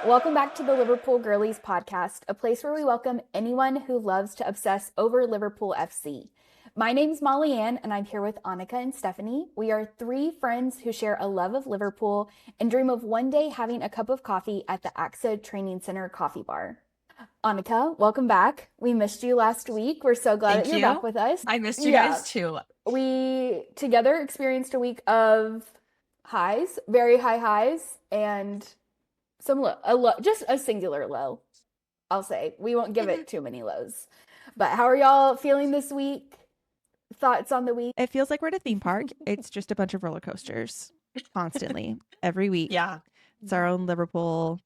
Welcome back to the Liverpool Girlies Podcast, a place where we welcome anyone who loves to obsess over Liverpool FC. My name's Molly Ann, and I'm here with Annika and Stephanie. We are three friends who share a love of Liverpool and dream of one day having a cup of coffee at the AXA Training Center coffee bar. Annika, welcome back. We missed you last week. We're so glad that you're back with us. I missed you guys too. We together experienced a week of highs, very high highs, and some just a singular low, I'll say. We won't give it too many lows. But how are y'all feeling this week? Thoughts on the week? It feels like we're at a theme park. It's just a bunch of roller coasters constantly, every week. Yeah. It's our own Liverpool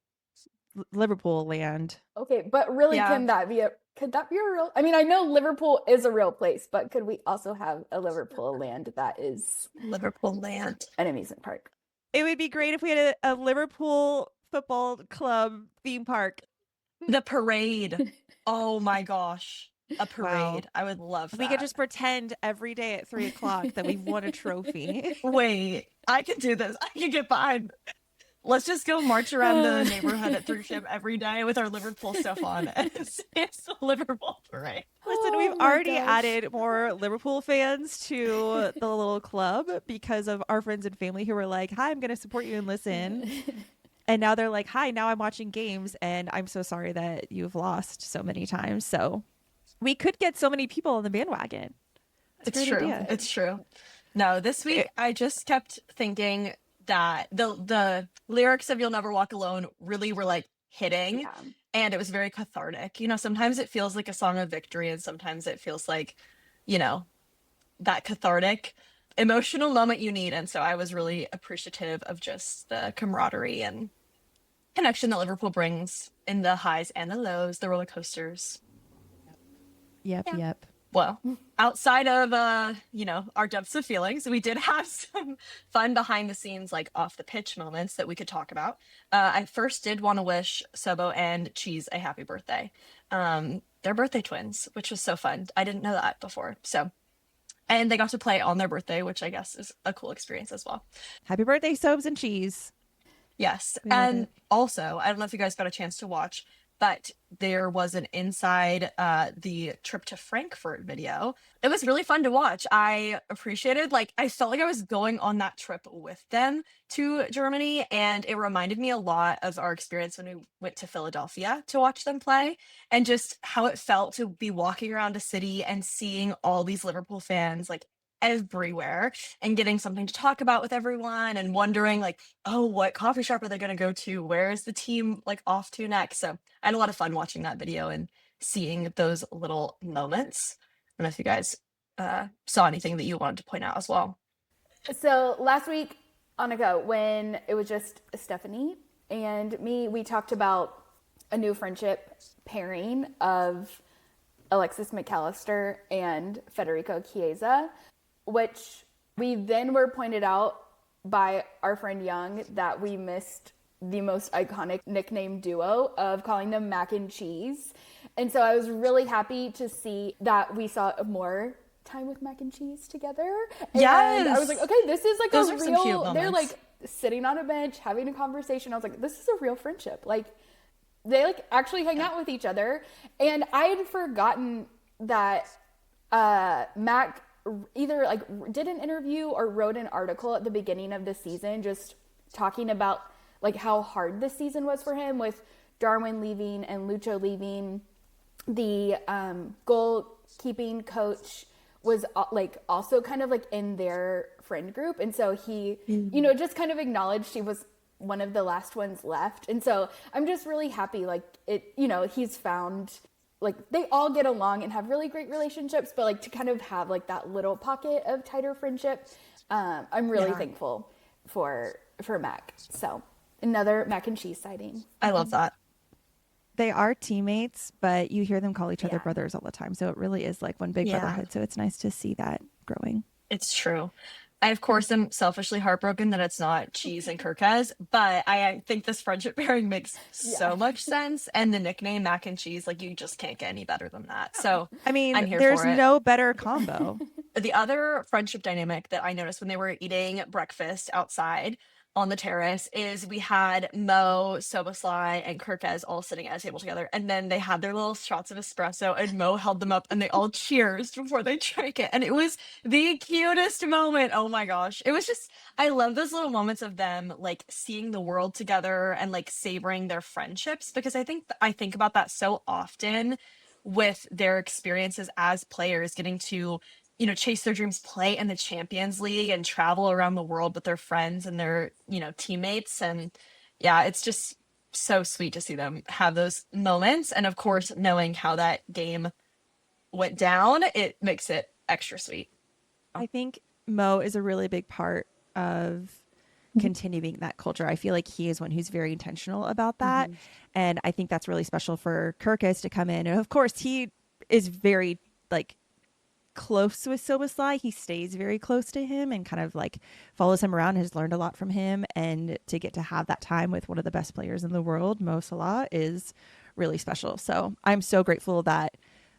land. Okay, but really, could that be a real? I mean, I know Liverpool is a real place, but could we also have a Liverpool land that is Liverpoolland, an amusement park? It would be great if we had a Liverpool football club theme park. The parade. Oh my gosh. A parade. Wow. I would love that. We could just pretend every day at 3:00 that we've won a trophy. Wait, I can do this. I can get behind. Let's just go march around the neighborhood at Thrusham every day with our Liverpool stuff on. It's the Liverpool parade. Listen, we've already added more Liverpool fans to the little club because of our friends and family who were like, hi, I'm going to support you and listen. And now they're like, hi, now I'm watching games and I'm so sorry that you've lost so many times. So we could get so many people on the bandwagon. It's true. Idea. It's true. No, this week I just kept thinking that the lyrics of You'll Never Walk Alone really were like hitting and it was very cathartic. You know, sometimes it feels like a song of victory and sometimes it feels like, you know, that cathartic emotional moment you need. And so I was really appreciative of just the camaraderie and connection that Liverpool brings in the highs and the lows, the roller coasters. Yep. Well, outside of, you know, our depths of feelings, we did have some fun behind the scenes, like off the pitch moments that we could talk about. I first did want to wish Sobo and Cheese a happy birthday. They're birthday twins, which was so fun. I didn't know that before. And they got to play on their birthday, which I guess is a cool experience as well. Happy birthday, Sobes and Cheese. Yes. And also, I don't know if you guys got a chance to watch, but there was an inside the trip to Frankfurt video. It was really fun to watch. I appreciated, I felt like I was going on that trip with them to Germany, and it reminded me a lot of our experience when we went to Philadelphia to watch them play, and just how it felt to be walking around a city and seeing all these Liverpool fans everywhere and getting something to talk about with everyone and wondering oh, what coffee shop are they going to go to? Where is the team off to next? So I had a lot of fun watching that video and seeing those little moments. I don't know if you guys saw anything that you wanted to point out as well. So last week, Annika, when it was just Stephanie and me, we talked about a new friendship pairing of Alexis McAllister and Federico Chiesa, which we then were pointed out by our friend Young that we missed the most iconic nickname duo of calling them Mac and Cheese. And so I was really happy to see that we saw more time with Mac and Cheese together. And I was like, okay, this is Those a are some cute real, they're moments. sitting on a bench having a conversation. I was like, this is a real friendship. They actually hang out with each other. And I had forgotten that Mac either did an interview or wrote an article at the beginning of the season just talking about how hard this season was for him with Darwin leaving and Lucho leaving. The goalkeeping coach was also kind of in their friend group, and so he just kind of acknowledged he was one of the last ones left. And so I'm just really happy he's found they all get along and have really great relationships, but to kind of have that little pocket of tighter friendship. I'm really thankful for Mac. So another Mac and Cheese sighting. I love that. They are teammates, but you hear them call each other brothers all the time. So it really is one big brotherhood. So it's nice to see that growing. It's true. I, of course, am selfishly heartbroken that it's not Cheese and Kirkaz, but I think this friendship pairing makes so much sense. And the nickname Mac and Cheese, you just can't get any better than that. So I mean, I'm here there's for it. no better combo. The other friendship dynamic that I noticed when they were eating breakfast outside on the terrace is we had Mo, Soboslai, and Kirkez all sitting at a table together, and then they had their little shots of espresso, and Mo held them up, and they all cheers before they drank it, and it was the cutest moment. Oh my gosh, it was just, I love those little moments of them like seeing the world together and like savoring their friendships, because I think about that so often with their experiences as players, getting to chase their dreams, play in the Champions League and travel around the world with their friends and their, teammates. And yeah, it's just so sweet to see them have those moments. And of course, knowing how that game went down, it makes it extra sweet. I think Mo is a really big part of continuing that culture. I feel like he is one who's very intentional about that. And I think that's really special for Kirkus to come in. And of course, he is very like close with Soboslai. He stays very close to him and kind of like follows him around, has learned a lot from him. And to get to have that time with one of the best players in the world, Mo Salah, is really special. So I'm so grateful that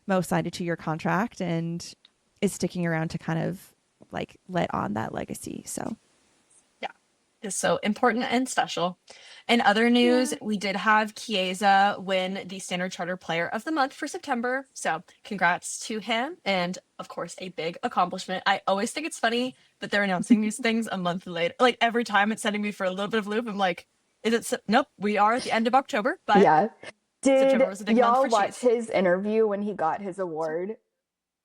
Mo signed a 2-year contract and is sticking around to kind of like let on that legacy. So is so important and special. In other news, we did have Chiesa win the Standard Charter Player of the Month for September. So congrats to him. And of course, a big accomplishment. I always think it's funny that they're announcing these things a month later. Like every time it's sending me for a little bit of loop. I'm like, nope, we are at the end of October. But yeah. Did y'all watch watch his interview when he got his award?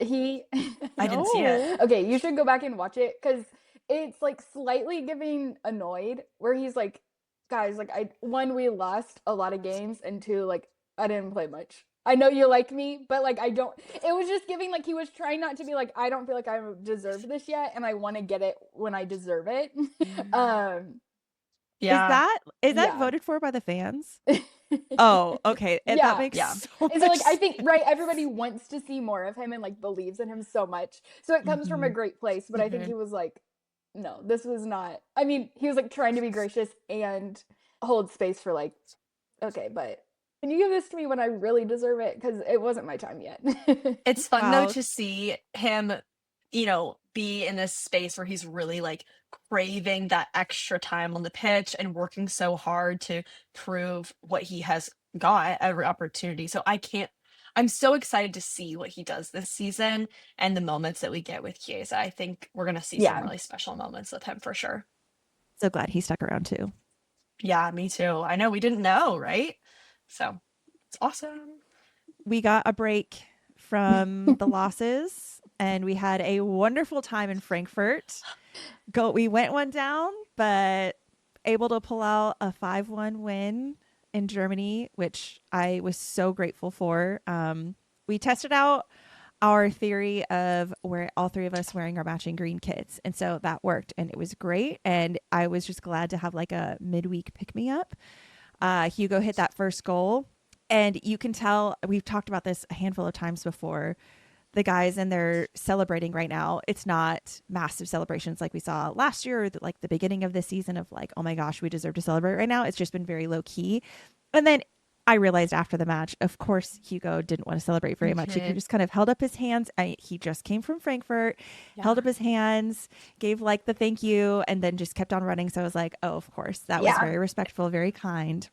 I didn't see it. Okay, you should go back and watch it, because it's like slightly giving annoyed, where he's like, guys, like we lost a lot of games, and 2, like I didn't play much. I know you like me, but like I don't. It was just giving like he was trying not to be like, I don't feel like I deserve this yet, and I want to get it when I deserve it. Yeah. Is that voted for by the fans? Oh, okay. That makes so much so like I think everybody wants to see more of him and like believes in him so much. So it comes from a great place, but I think he was like, no, this was not. I mean, he was like trying to be gracious and hold space for like, okay, but can you give this to me when I really deserve it? Because it wasn't my time yet. It's fun though to see him, be in this space where he's really like craving that extra time on the pitch and working so hard to prove what he has got every opportunity. So I'm so excited to see what he does this season and the moments that we get with Chiesa. I think we're going to see some really special moments with him for sure. So glad he stuck around too. Yeah, me too. I know, we didn't know, right? So it's awesome. We got a break from the losses and we had a wonderful time in Frankfurt. We went one down, but able to pull out a 5-1 win in Germany, which I was so grateful for. We tested out our theory of where all 3 of us wearing our matching green kits. And so that worked and it was great. And I was just glad to have like a midweek pick me up. Hugo hit that first goal and you can tell, we've talked about this a handful of times before, the guys and they're celebrating right now. It's not massive celebrations like we saw last year or like the beginning of this season of like, oh my gosh, we deserve to celebrate right now. It's just been very low key. And then I realized after the match, of course, Hugo didn't want to celebrate very much. He just kind of held up his hands. He just came from Frankfurt, held up his hands, gave like the thank you, and then just kept on running. So I was like, oh, of course, that was very respectful, very kind.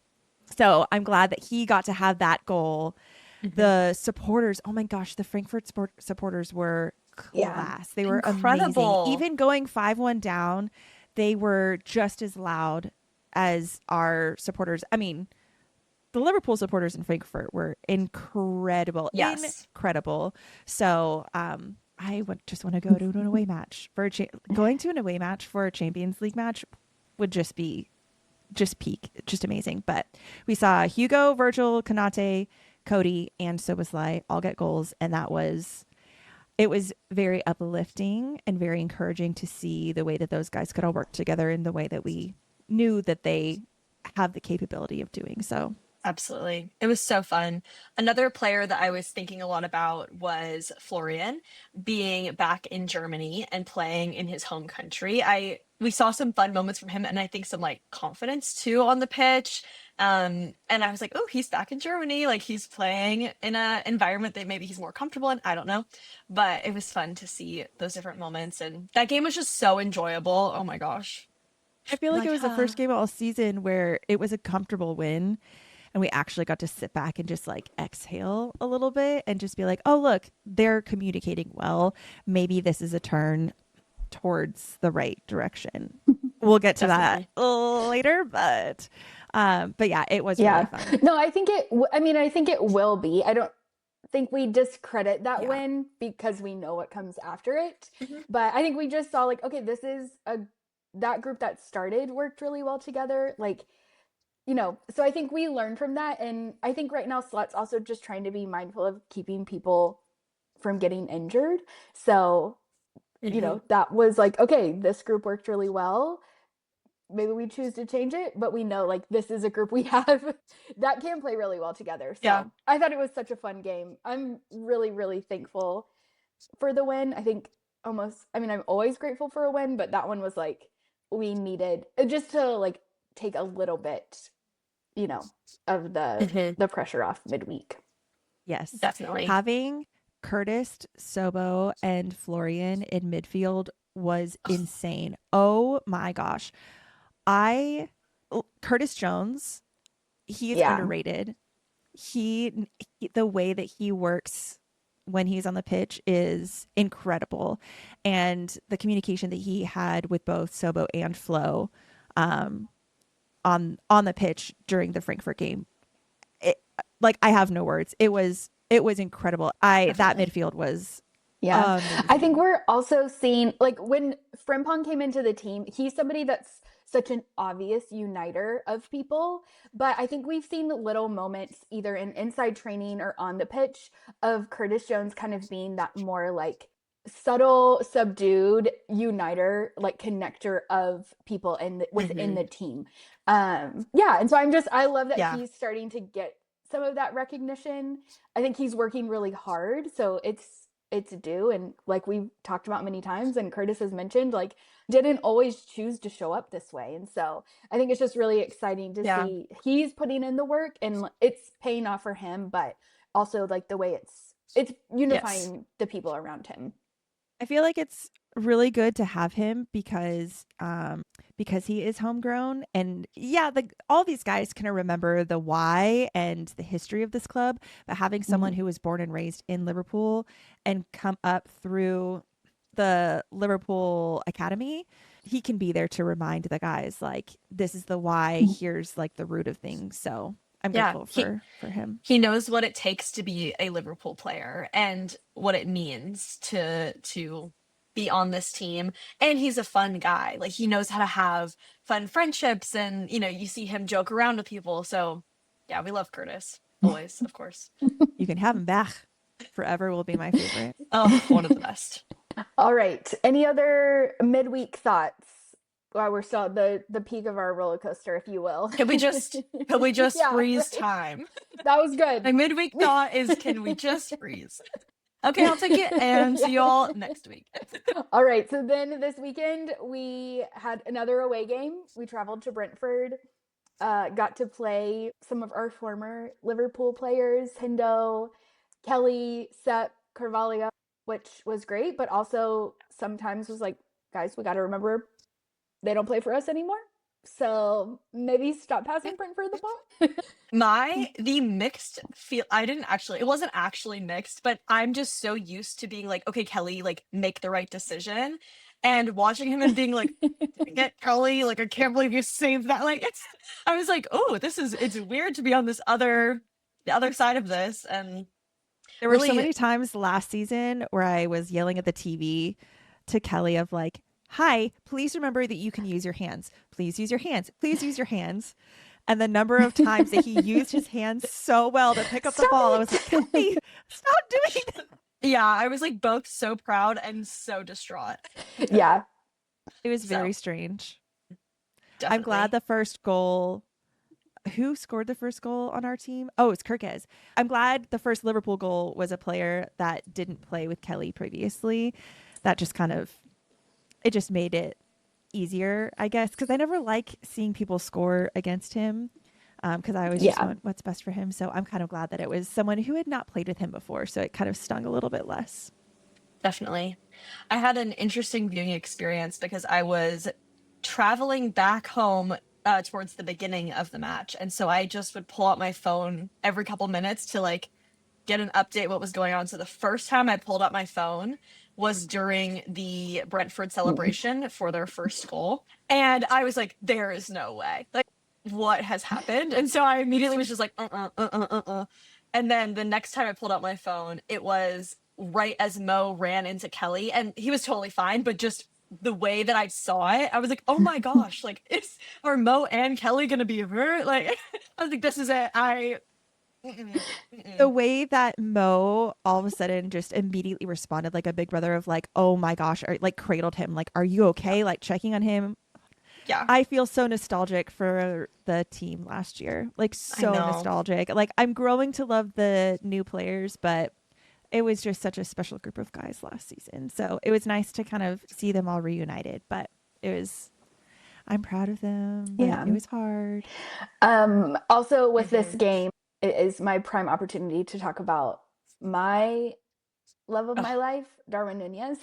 So I'm glad that he got to have that goal. The supporters, oh my gosh, the Frankfurt supporters were class. They were incredible. Amazing. Even going 5-1 down, they were just as loud as our supporters. I mean, the Liverpool supporters in Frankfurt were incredible. Incredible. So I just want to go to an away match. Going to an away match for a Champions League match would just be peak, just amazing. But we saw Hugo, Virgil, Konate, Cody, and Soboslai all get goals, and it was very uplifting and very encouraging to see the way that those guys could all work together in the way that we knew that they have the capability of doing so. Absolutely. It was so fun. Another player that I was thinking a lot about was Florian being back in Germany and playing in his home country. We saw some fun moments from him and I think some like confidence too on the pitch. And I was like, oh, he's back in Germany. Like he's playing in an environment that maybe he's more comfortable in. I don't know. But it was fun to see those different moments. And that game was just so enjoyable. Oh my gosh. I feel like Like, it was the first game all season where it was a comfortable win and we actually got to sit back and just like exhale a little bit and just be like, oh, look, they're communicating well. Maybe this is a turn towards the right direction. We'll get to that later, but yeah, it was really fun. No, I think I think it will be. I don't think we discredit that win because we know what comes after it. But I think we just saw like, okay, this is that group that started worked really well together. Like, you know, so I think we learned from that. And I think right now Slut's also just trying to be mindful of keeping people from getting injured. So, you know, that was like, okay, this group worked really well. Maybe we choose to change it, but we know like this is a group we have that can play really well together. So I thought it was such a fun game. I'm really, really thankful for the win. I think I'm always grateful for a win, but that one was like, we needed just to like take a little bit, you know, of the pressure off midweek. Yes, definitely. Having Curtis, Sobo, and Florian in midfield was insane. Oh my gosh. Curtis Jones, he is underrated. The way that he works when he's on the pitch is incredible. And the communication that he had with both Sobo and Flo on the pitch during the Frankfurt game, I have no words. It was incredible. That midfield was amazing. I think we're also seeing like when Frimpong came into the team, he's somebody that's such an obvious uniter of people, but I think we've seen little moments either in inside training or on the pitch of Curtis Jones kind of being that more like subtle, subdued uniter, like connector of people within the team. And so I love that he's starting to get some of that recognition. I think he's working really hard, so it's due. And like we've talked about many times and Curtis has mentioned, like didn't always choose to show up this way. And so I think it's just really exciting to see he's putting in the work and it's paying off for him, but also like the way it's unifying the people around him. I feel like it's really good to have him because he is homegrown, and all these guys can remember the why and the history of this club, but having someone who was born and raised in Liverpool and come up through the Liverpool Academy, he can be there to remind the guys like this is the why, here's like the root of things. So I'm grateful for him. He knows what it takes to be a Liverpool player and what it means to be on this team. And he's a fun guy. Like he knows how to have fun friendships and, you know, you see him joke around with people. So yeah, we love Curtis. Always, of course. You can have him back. Forever will be my favorite. Oh, one of the best. All right. Any other midweek thoughts? While we're still at the peak of our roller coaster, if you will. Can we just freeze time? That was good. My midweek thought is, can we just freeze? Okay, I'll take it and see you all next week. All right. So then this weekend we had another away game. We traveled to Brentford, got to play some of our former Liverpool players, Hendo, Kelly, Sepp, Carvalho, which was great, but also sometimes was like, guys, we got to remember they don't play for us anymore. So maybe stop passing Brentford the ball. The mixed feel, it wasn't actually mixed, but I'm just so used to being like, okay, Kelly, like make the right decision. And watching him and being like, get Kelly, like, I can't believe you saved that. Like, I was like, oh, it's weird to be on the other side of this. And there were so many times last season where I was yelling at the TV to Kelly of like, hi, please remember that you can use your hands. Please use your hands. Please use your hands. And the number of times that he used his hands so well to pick up the ball, I was like, Kelly, stop doing that. Yeah, I was like both so proud and so distraught. Yeah. It was very strange. Definitely. I'm glad the first goal. Who scored the first goal on our team? Oh, it's Kirkez. I'm glad the first Liverpool goal was a player that didn't play with Kelly previously. That just it just made it easier, I guess, because I never like seeing people score against him because I always just want what's best for him. So I'm kind of glad that it was someone who had not played with him before. So it kind of stung a little bit less. Definitely. I had an interesting viewing experience because I was traveling back home towards the beginning of the match. And so I just would pull out my phone every couple minutes to like get an update what was going on. So the first time I pulled out my phone was during the Brentford celebration for their first goal. And I was like, there is no way. Like, what has happened? And so I immediately was just like, And then the next time I pulled out my phone, it was right as Mo ran into Kelly, and he was totally fine, but just the way that I saw it, I was like, oh my gosh, like, are Mo and Kelly gonna be hurt? Like, I was like, this is it. The way that Mo all of a sudden just immediately responded like a big brother of like, oh my gosh, or like cradled him, like, are you okay? Yeah. Like checking on him. Yeah. I feel so nostalgic for the team last year. Like so nostalgic. Like I'm growing to love the new players, but it was just such a special group of guys last season. So it was nice to kind of see them all reunited, but I'm proud of them. Yeah. It was hard. Also with this game, it is my prime opportunity to talk about my love of my life, Darwin Nunez.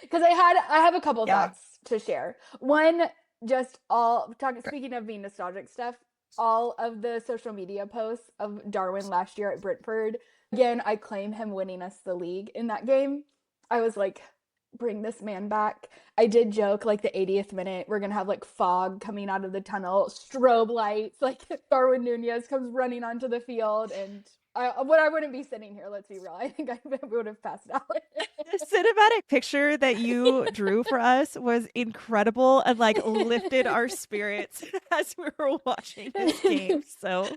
Because I have a couple thoughts to share. One, just speaking of being nostalgic stuff, all of the social media posts of Darwin last year at Brentford. Again, I claim him winning us the league in that game. I was like, bring this man back. I did joke like the 80th minute, we're going to have like fog coming out of the tunnel, strobe lights, like Darwin Nunez comes running onto the field, and I wouldn't be sitting here, let's be real. I think I would have passed out. The cinematic picture that you drew for us was incredible and like lifted our spirits as we were watching this game. So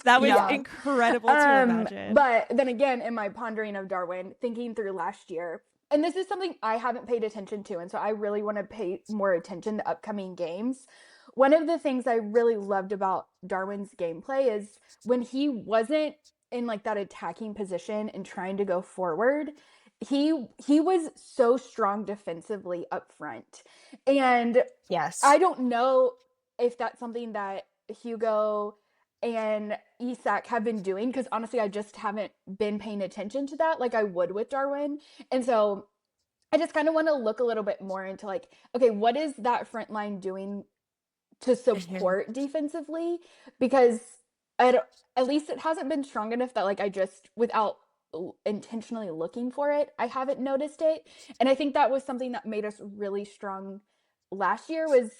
that was incredible to imagine. But then again, in my pondering of Darwin, thinking through last year, and this is something I haven't paid attention to, and so I really want to pay more attention to upcoming games. One of the things I really loved about Darwin's gameplay is when he wasn't in like that attacking position and trying to go forward, he was so strong defensively up front. And yes, I don't know if that's something that Hugo and Isak have been doing, because honestly I just haven't been paying attention to that like I would with Darwin. And so I just kind of want to look a little bit more into like, okay, what is that front line doing to support defensively? Because at least it hasn't been strong enough that like I just, without intentionally looking for it, I haven't noticed it. And I think that was something that made us really strong last year, was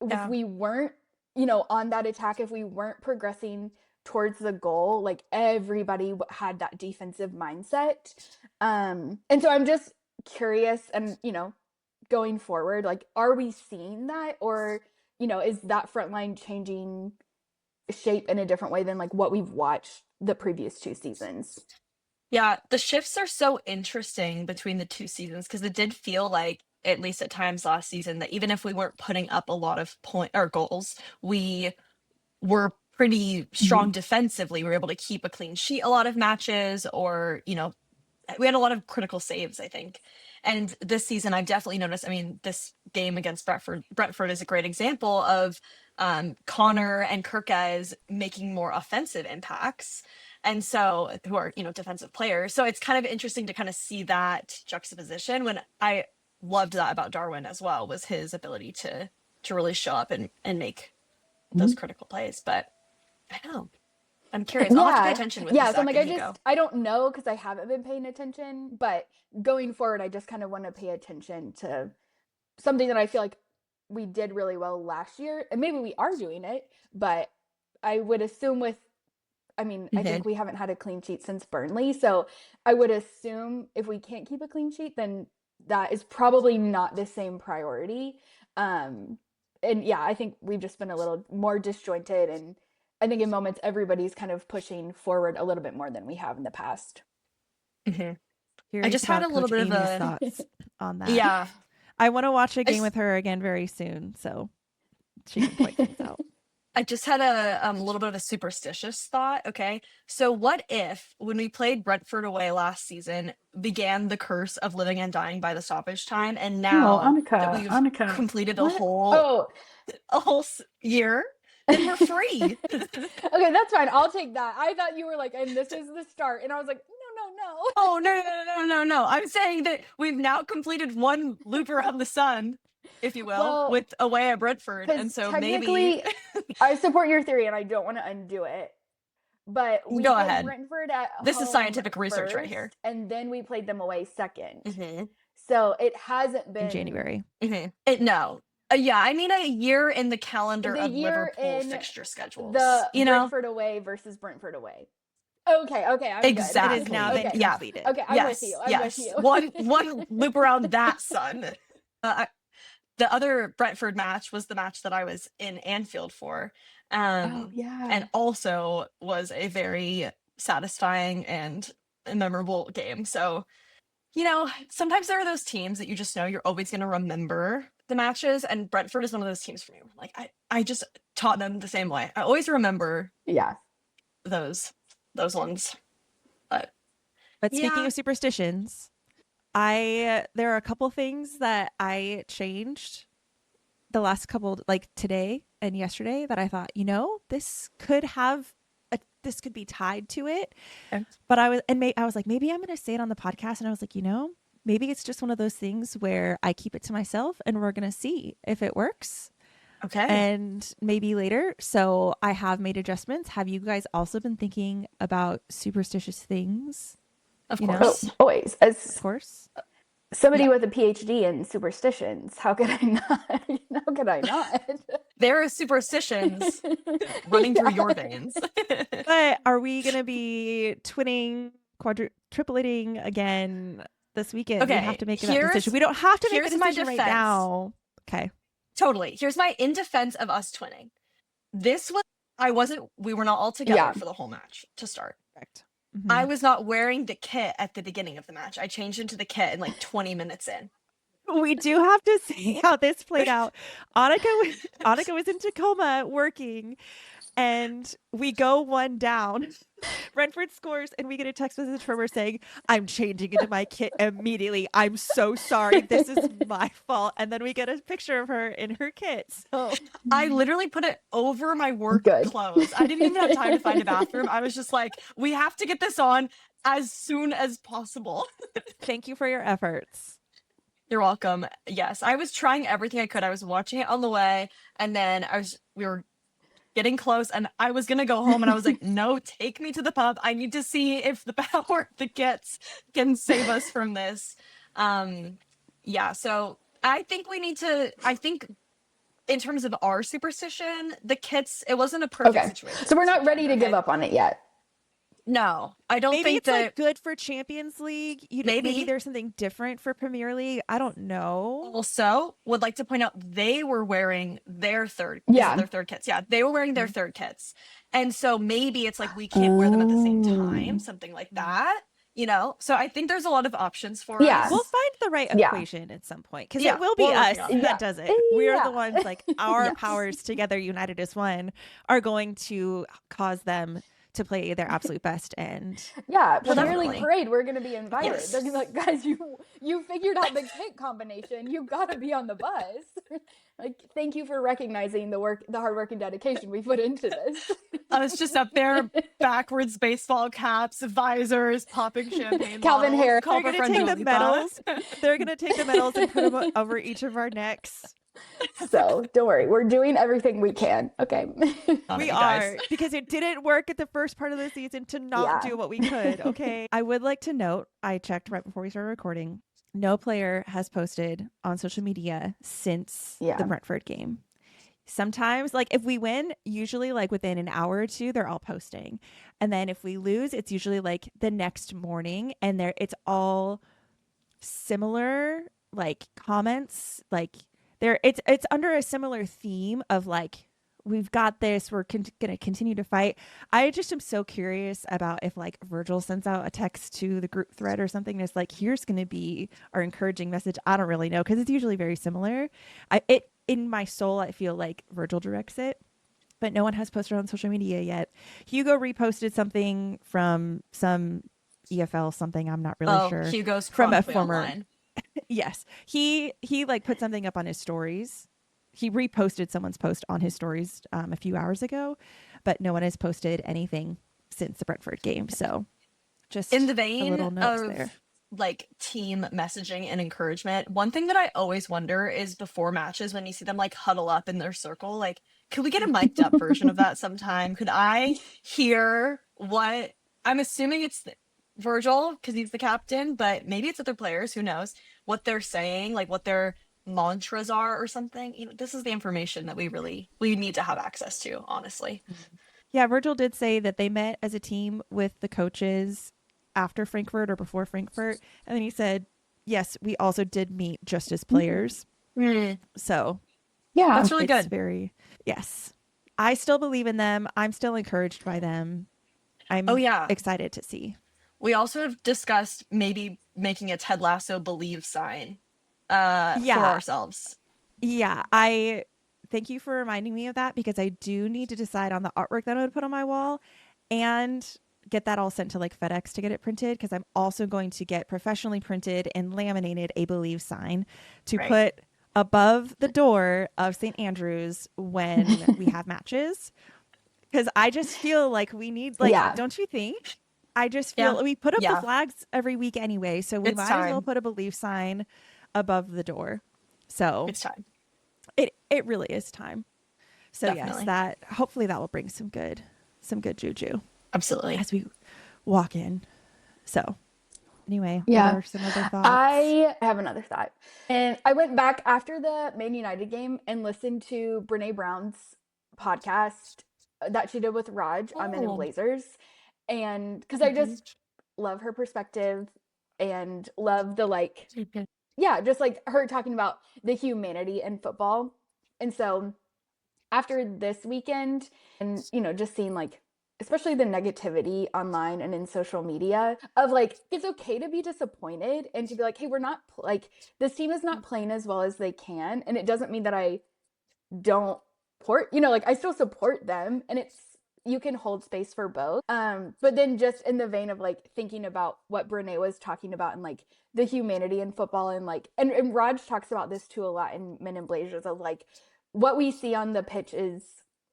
if we weren't, on that attack, if we weren't progressing towards the goal, like everybody had that defensive mindset. And so I'm just curious, and going forward, like, are we seeing that, or is that front line changing shape in a different way than like what we've watched the previous 2 seasons? Yeah, the shifts are so interesting between the 2 seasons, because it did feel like, at least at times last season, that even if we weren't putting up a lot of goals, we were pretty strong defensively. We were able to keep a clean sheet a lot of matches, or we had a lot of critical saves, I think. And this season, I've definitely noticed, I mean, this game against Brentford is a great example of Connor and Kirkez making more offensive impacts. And so, who are, defensive players. So it's kind of interesting to kind of see that juxtaposition. When I loved that about Darwin as well, was his ability to really show up and make those critical plays. But I don't know. I'm curious. I'll have to pay attention with so I'm like, I don't know, because I haven't been paying attention, but going forward, I just kind of want to pay attention to something that I feel like we did really well last year, and maybe we are doing it, but I would assume I think we haven't had a clean sheet since Burnley, so I would assume if we can't keep a clean sheet, then that is probably not the same priority. And I think we've just been a little more disjointed, and I think in moments everybody's kind of pushing forward a little bit more than we have in the past. I just had a little bit of thoughts on that. Yeah. I want to watch a game with her again very soon, so she can point things out. I just had a little bit of a superstitious thought. Okay, so what if, when we played Brentford away last season, began the curse of living and dying by the stoppage time, and now that we've completed a whole year, then we're free. Okay, that's fine. I'll take that. I thought you were like, and this is the start, and I was like, no. Oh, no. I'm saying that we've now completed one loop around the sun if you will, Well, with away at Brentford. And so maybe I support your theory and I don't want to undo it. But we Go played ahead. Brentford at This home is scientific research first, right here. and then we played them away second. Mm-hmm. So it hasn't been in January. Mm-hmm. Yeah, I mean a year in the calendar of Liverpool fixture schedules. The you know, Brentford away versus Brentford away. Okay, I'm exactly. It is now been completed. Okay, I'm with you. I'm with you. One loop around that, son. The other Brentford match was the match that I was in Anfield for. And also was a very satisfying and memorable game. So, sometimes there are those teams that you just know you're always going to remember the matches, and Brentford is one of those teams for me. Like I just taught them the same way. I always remember those ones. But speaking of superstitions, there are a couple things that I changed the last couple, like today and yesterday, that I thought, this could be tied to it. Okay. But I was like, maybe I'm going to say it on the podcast. And I was like, maybe it's just one of those things where I keep it to myself and we're going to see if it works. Okay. And maybe later. So I have made adjustments. Have you guys also been thinking about superstitious things? Of course. Always. Of course. Somebody with a PhD in superstitions. How could I not? How could I not? There are superstitions running through your veins. But are we going to be twinning, tripling again this weekend? Okay, we have to make that decision. We don't have to make the decision right now. Okay. Totally. Here's my in defense of us twinning. We were not all together for the whole match to start. Correct. I was not wearing the kit at the beginning of the match. I changed into the kit in like 20 minutes in. We do have to see how this played out. Annika was in Tacoma working, and we go one down. Brentford scores, and we get a text message from her saying, "I'm changing into my kit immediately. I'm so sorry. This is my fault." And then we get a picture of her in her kit. So I literally put it over my work clothes. I didn't even have time to find a bathroom. I was just like, we have to get this on as soon as possible. Thank you for your efforts. You're welcome. Yes, I was trying everything I could. I was watching it on the way, and then we were getting close, and I was gonna go home, and I was like, no, take me to the pub. I need to see if the power of the kits can save us from this. So I think in terms of our superstition, the kits, it wasn't a perfect situation. So we're not ready to give up on it yet. No, I don't think it's like good for Champions League. Maybe there's something different for Premier League. I don't know. Also, would like to point out they were wearing their third kits. Yeah, they were wearing their third kits. And so maybe it's like we can't wear them at the same time, something like that. So I think there's a lot of options for us. We'll find the right equation at some point, because it will be us that does it. We're the ones, like, our powers together, united as one, are going to cause them to play their absolute best. And Premier League parade, we're going to be invited. Yes. They're like, guys, you figured out the kit combination. You got to be on the bus. Like, thank you for recognizing the hard work and dedication we put into this. I was just up there, backwards baseball caps, visors, popping champagne. Calvin Harris. They're going to take the medals. They're going to take the medals and put them over each of our necks. So don't worry, we're doing everything we can. Okay. We are, because it didn't work at the first part of the season to not do what we could. Okay. I would like to note, I checked right before we started recording, no player has posted on social media since the Brentford game. Sometimes, like, if we win, usually like within an hour or two, they're all posting. And then if we lose, it's usually like the next morning, and it's all similar, like, comments, like, it's under a similar theme of like, we've got this, we're going to continue to fight. I just am so curious about if, like, Virgil sends out a text to the group thread or something that's like, here's going to be our encouraging message. I don't really know, because it's usually very similar. In my soul, I feel like Virgil directs it, but no one has posted on social media yet. Hugo reposted something from some EFL something, I'm not really sure. Hugo's from a former online. Yes, he like put something up on his stories. He reposted someone's post on his stories a few hours ago, but no one has posted anything since the Brentford game. So just in the vein a little note of there. like team messaging and encouragement, one thing that I always wonder is before matches when you see them like huddle up in their circle, like, could we get a mic'd up version of that sometime? Could I hear what, I'm assuming it's Virgil because he's the captain, but maybe it's other players, who knows, what they're saying, like what their mantras are or something. You know, this is the information that we need to have access to, honestly. Yeah, Virgil did say that they met as a team with the coaches after Frankfurt or before Frankfurt. And then he said, yes, we also did meet just as players. So Yeah. That's really good. Yes. I still believe in them. I'm still encouraged by them. I'm excited to see. We also have discussed maybe making a Ted Lasso believe sign for ourselves. Yeah, I thank you for reminding me of that, because I do need to decide on the artwork that I'm going to put on my wall and get that all sent to like FedEx to get it printed, because I'm also going to get professionally printed and laminated a believe sign to put above the door of St. Andrews when we have matches, because I just feel like we need, like, don't you think? I just feel we put up the flags every week anyway, so we might as well put a belief sign above the door. So it's time. It really is time. So yes, that hopefully that will bring some good juju. Absolutely. As we walk in. So anyway, what are some other thoughts? I have another thought. And I went back after the Man United game and listened to Brene Brown's podcast that she did with Raj on Men in Blazers. And because I just love her perspective and love the like, just like her talking about the humanity in football. And so after this weekend and, you know, just seeing like, especially the negativity online and in social media of like, it's okay to be disappointed and to be like, hey, we're not like, this team is not playing as well as they can. And it doesn't mean that I don't support, you know, like I still support them, and it's, you can hold space for both. But then just in the vein of like thinking about what Brene was talking about and like the humanity in football and like, and Raj talks about this too a lot in Men in Blazers of like, what we see on the pitch is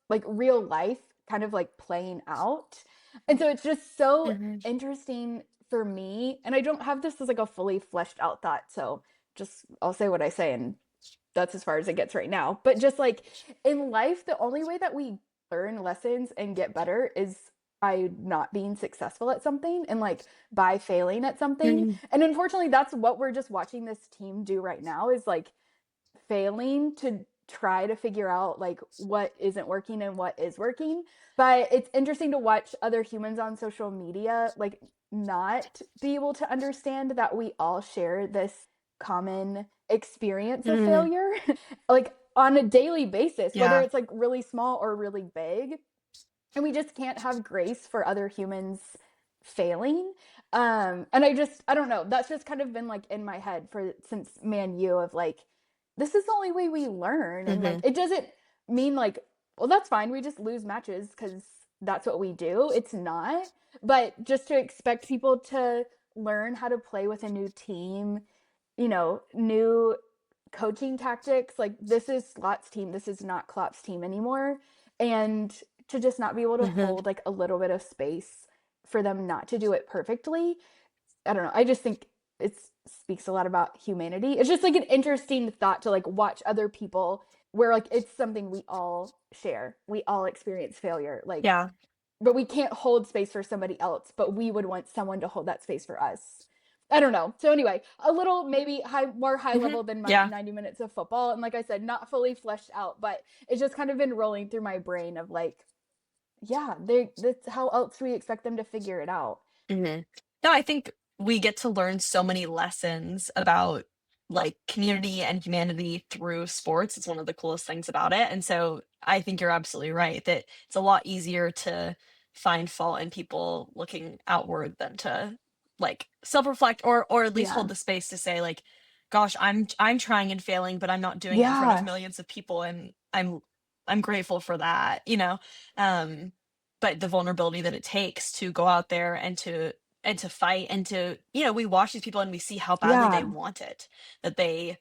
like real life kind of like playing out. And so it's just so interesting for me. And I don't have this as like a fully fleshed out thought. So just, I'll say what I say, and that's as far as it gets right now. But just like in life, the only way that we learn lessons and get better is by not being successful at something and like by failing at something. And unfortunately, that's what we're just watching this team do right now, is like failing to try to figure out like what isn't working and what is working. But it's interesting to watch other humans on social media like not be able to understand that we all share this common experience of failure like on a daily basis, whether it's like really small or really big. And we just can't have grace for other humans failing. And I don't know, that's just kind of been like in my head since Man U of like, this is the only way we learn. And like, it doesn't mean like, well, that's fine, we just lose matches because that's what we do. It's not. But just to expect people to learn how to play with a new team, you know, new coaching tactics, like this is Slott's team, this is not Klopp's team anymore, and to just not be able to hold like a little bit of space for them not to do it perfectly. I don't know, I just think it speaks a lot about humanity. It's just like an interesting thought to like watch other people where like it's something we all share, we all experience failure, like but we can't hold space for somebody else, but we would want someone to hold that space for us. I don't know. So anyway, a little maybe more high level than my 90 minutes of football. And like I said, not fully fleshed out, but it's just kind of been rolling through my brain of like, that's how else we expect them to figure it out. No, I think we get to learn so many lessons about like community and humanity through sports. It's one of the coolest things about it. And so I think you're absolutely right that it's a lot easier to find fault in people looking outward than to like self-reflect or at least hold the space to say like, gosh, I'm trying and failing, but I'm not doing it in front of millions of people, and I'm grateful for that, you know. But the vulnerability that it takes to go out there and to fight and to, you know, we watch these people and we see how badly they want it, that they're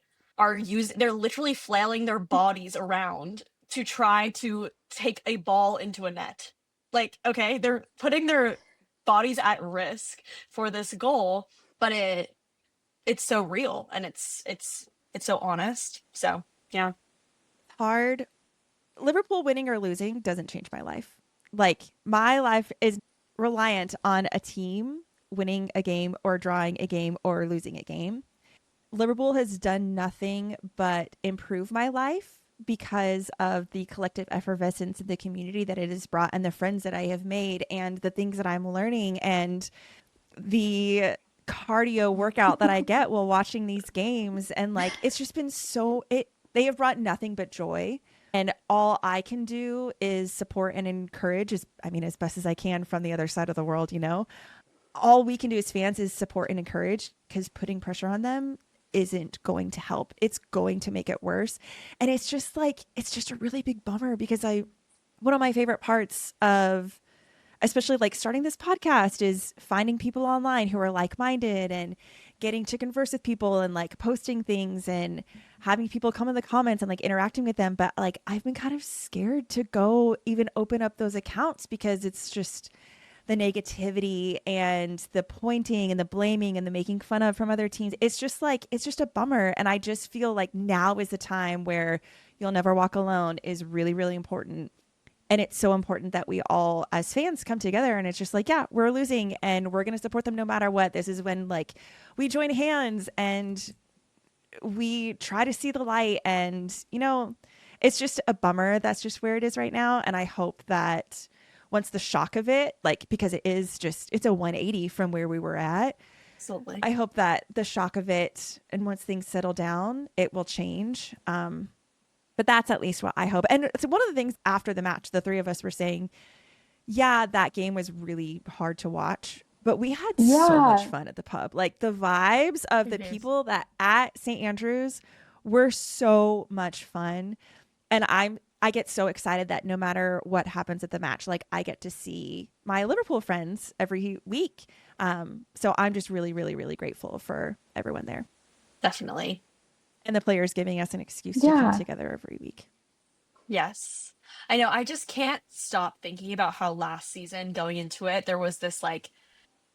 literally flailing their bodies around to try to take a ball into a net. Like, okay, they're putting their bodies at risk for this goal, but it's so real and it's so honest. So yeah. Hard. Liverpool winning or losing doesn't change my life. Like, my life is reliant on a team winning a game or drawing a game or losing a game. Liverpool has done nothing but improve my life because of the collective effervescence of the community that it has brought and the friends that I have made and the things that I'm learning and the cardio workout that I get while watching these games. And like, it's just been they have brought nothing but joy. And all I can do is support and encourage as best as I can from the other side of the world, all we can do as fans is support and encourage, because putting pressure on them isn't going to help. It's going to make it worse. And it's just a really big bummer, because one of my favorite parts of especially like starting this podcast is finding people online who are like-minded and getting to converse with people and like posting things and having people come in the comments and like interacting with them. But like, I've been kind of scared to go even open up those accounts, because it's just the negativity and the pointing and the blaming and the making fun of from other teams. It's just a bummer. And I just feel like now is the time where You'll Never Walk Alone is really, really important. And it's so important that we all as fans come together, and it's just like, yeah, we're losing and we're going to support them no matter what. This is when like we join hands and we try to see the light. And, it's just a bummer. That's just where it is right now. And I hope that once the shock of it, like, because it's a 180 from where we were at. Absolutely. I hope that the shock of it, and once things settle down, it will change. But that's at least what I hope. And so one of the things after the match, the three of us were saying, yeah, that game was really hard to watch, but we had so much fun at the pub. Like, the vibes of the people that at St. Andrews were so much fun. And I get so excited that no matter what happens at the match, like, I get to see my Liverpool friends every week. So I'm just really, really, really grateful for everyone there. Definitely. And the players giving us an excuse to come together every week. Yes. I know. I just can't stop thinking about how last season, going into it, there was this like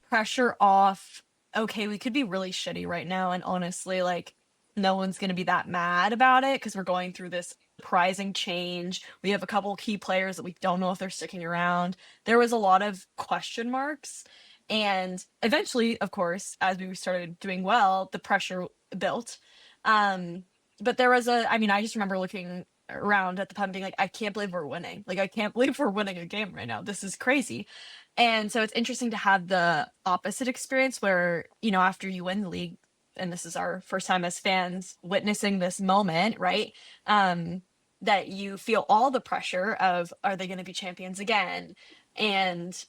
pressure off. Okay, we could be really shitty right now. And honestly, like, no one's going to be that mad about it because we're going through this surprising change. We have a couple key players that we don't know if they're sticking around. There was a lot of question marks. And eventually, of course, as we started doing well, the pressure built. But there was I just remember looking around at the pub and being like, I can't believe we're winning. Like, I can't believe we're winning a game right now. This is crazy. And so it's interesting to have the opposite experience where, after you win the league, and this is our first time as fans witnessing this moment, right? That you feel all the pressure of, are they going to be champions again? And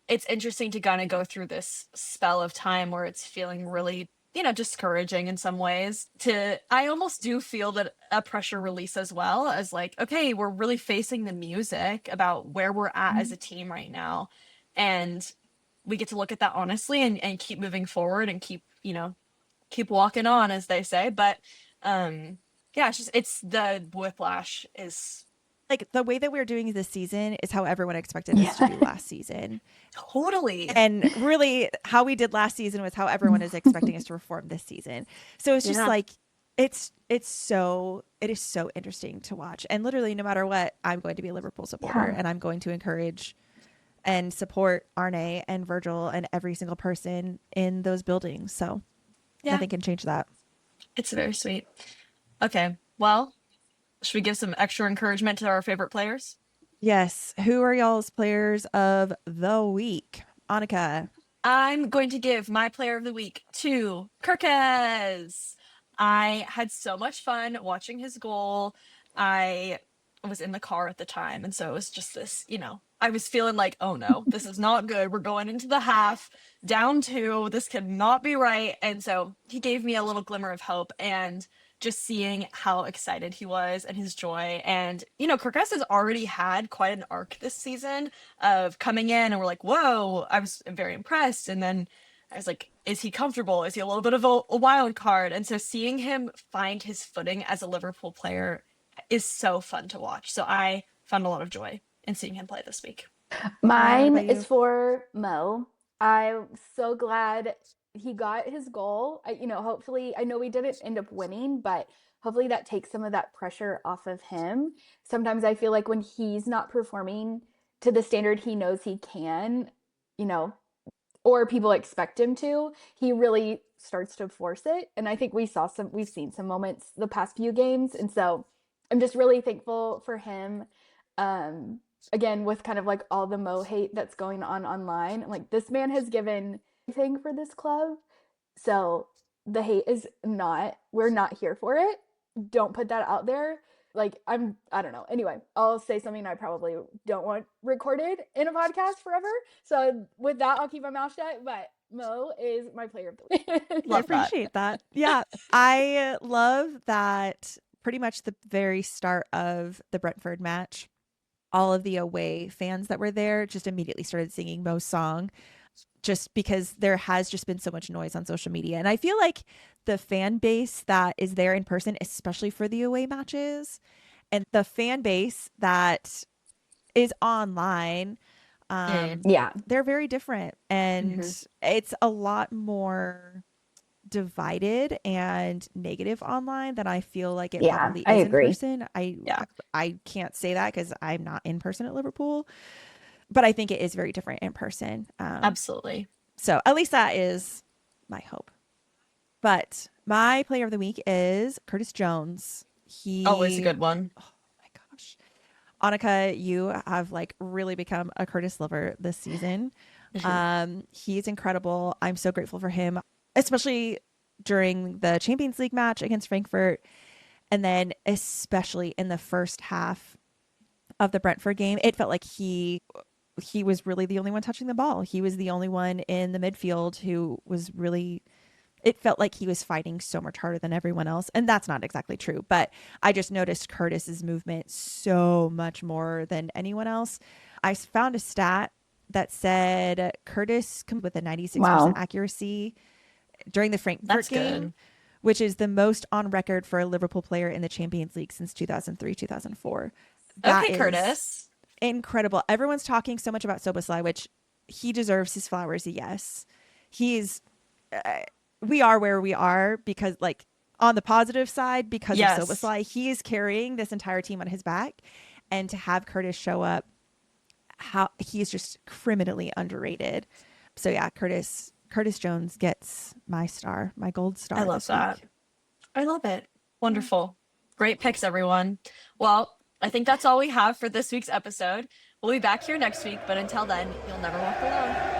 it's interesting to kind of go through this spell of time where it's feeling really, discouraging in some ways. I almost do feel that a pressure release as well, as like, okay, we're really facing the music about where we're at as a team right now. And we get to look at that honestly and keep moving forward and keep walking on, as they say. But it's the whiplash is like, the way that we're doing this season is how everyone expected us to do last season. Totally. And really, how we did last season was how everyone is expecting us to perform this season. So it's just like, it is so interesting to watch. And literally, no matter what, I'm going to be a Liverpool supporter, and I'm going to encourage and support Arne and Virgil and every single person in those buildings. So nothing can change that. It's very sweet. Okay, well, should we give some extra encouragement to our favorite players? Yes. Who are y'all's players of the week? Annika. I'm going to give my player of the week to Kirkes. I had so much fun watching his goal. I was in the car at the time, and so it was just this, I was feeling like, oh no, this is not good. We're going into the half, down 2. This cannot be right. And so he gave me a little glimmer of hope, and just seeing how excited he was and his joy. And, Kirkes has already had quite an arc this season of coming in, and we're like, whoa, I was very impressed. And then I was like, is he comfortable? Is he a little bit of a wild card? And so seeing him find his footing as a Liverpool player is so fun to watch. So I found a lot of joy in seeing him play this week. Mine is for Mo. I'm so glad he got his goal. Hopefully, I know we didn't end up winning, but hopefully that takes some of that pressure off of him. Sometimes I feel like when he's not performing to the standard he knows he can, or people expect him to, he really starts to force it. And I think we've seen some moments the past few games. And so I'm just really thankful for him. Again, with kind of like all the Mo hate that's going on online, like this man has given everything for this club. So the hate is we're not here for it. Don't put that out there. Like I don't know. Anyway, I'll say something I probably don't want recorded in a podcast forever. So with that, I'll keep my mouth shut. But Mo is my player of the week. I appreciate that. Yeah. I love that pretty much the very start of the Brentford match, all of the away fans that were there just immediately started singing Mo's song, just because there has just been so much noise on social media. And I feel like the fan base that is there in person, especially for the away matches, and the fan base that is online, they're very different. And it's a lot more divided and negative online than I feel like it probably is in person. I can't say that because I'm not in person at Liverpool, but I think it is very different in person. Absolutely. So at least that is my hope. But my player of the week is Curtis Jones. Always a good one. Oh my gosh. Annika, you have like really become a Curtis lover this season. He's incredible. I'm so grateful for him, especially during the Champions League match against Frankfurt. And then especially in the first half of the Brentford game, it felt like he was really the only one touching the ball. He was the only one in the midfield who was really, it felt like he was fighting so much harder than everyone else. And that's not exactly true, but I just noticed Curtis's movement so much more than anyone else. I found a stat that said Curtis with a 96% accuracy during the Frankfurt game, which is the most on record for a Liverpool player in the Champions League since 2003-2004. Okay, Curtis. Incredible. Everyone's talking so much about Szoboszlai, which he deserves his flowers. Yes, he's. We are where we are because, like, on the positive side, because of Szoboszlai, he is carrying this entire team on his back, and to have Curtis show up, he's just criminally underrated. So yeah, Curtis Jones gets my gold star. I love that. I love it. Wonderful. Great picks, everyone. Well, I think that's all we have for this week's episode. We'll be back here next week, but until then, you'll never walk alone.